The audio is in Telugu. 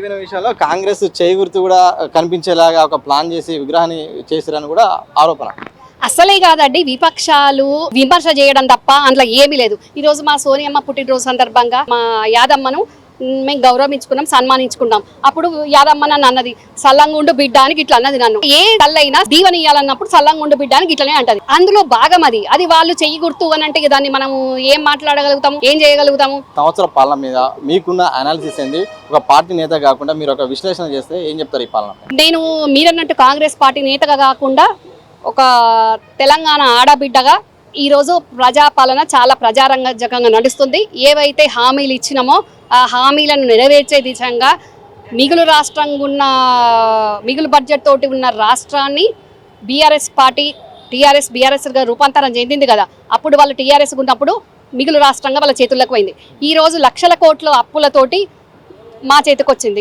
విభిన్న విషయాల్లో కాంగ్రెస్ చేయి గుర్తు కూడా కనిపించేలాగా ఒక ప్లాన్ చేసి విగ్రహాన్ని చేసిరని కూడా ఆరోపణ. అసలే కాదండి, విపక్షాలు విమర్శ చేయడం తప్ప అందులో ఏమీ లేదు. ఈ రోజు మా సోనియమ్మ పుట్టినరోజు సందర్భంగా మా యాదమ్మను మేము గౌరవించుకున్నాం, సన్మానించుకున్నాం. అప్పుడు యాదమ్మ నన్ను అన్నది, సల్లంగుండు బిడ్డ అని ఇట్లా అన్నది. నన్ను ఏ తల్లైనా దీవెనియాలన్నప్పుడు సల్లంగుండు బిడ్డ అని ఇట్లనే అంటది. అందులో భాగం అది. అది వాళ్ళు చెయ్యి గుర్తు అని అంటే దాన్ని మనం ఏం మాట్లాడగలుగుతాము, ఏం చేయగలుగుతాము? సంవత్సర పాలన మీద మీకున్న అనాలిసిస్ ఏంది? ఒక పార్టీ నేత కాకుండా మీరు ఒక విశ్లేషణ చేస్తే ఏం చెప్తారు ఈ పాలన? నేను మీరన్నట్టు కాంగ్రెస్ పార్టీ నేతగా కాకుండా ఒక తెలంగాణ ఆడబిడ్డగా ఈరోజు ప్రజాపాలన చాలా ప్రజారంజకంగా నడుస్తుంది. ఏవైతే హామీలు ఇచ్చినామో ఆ హామీలను నెరవేర్చే దిశగా మిగులు రాష్ట్రంగా ఉన్న మిగులు బడ్జెట్ తోటి ఉన్న రాష్ట్రాన్ని బీఆర్ఎస్ పార్టీ బీఆర్ఎస్గా రూపాంతరం చెందింది కదా. అప్పుడు వాళ్ళు టీఆర్ఎస్ ఉన్నప్పుడు మిగులు రాష్ట్రంగా వాళ్ళ చేతుల్లోకి పోయింది. ఈరోజు లక్షల కోట్ల అప్పులతోటి మా చేతికి వచ్చింది.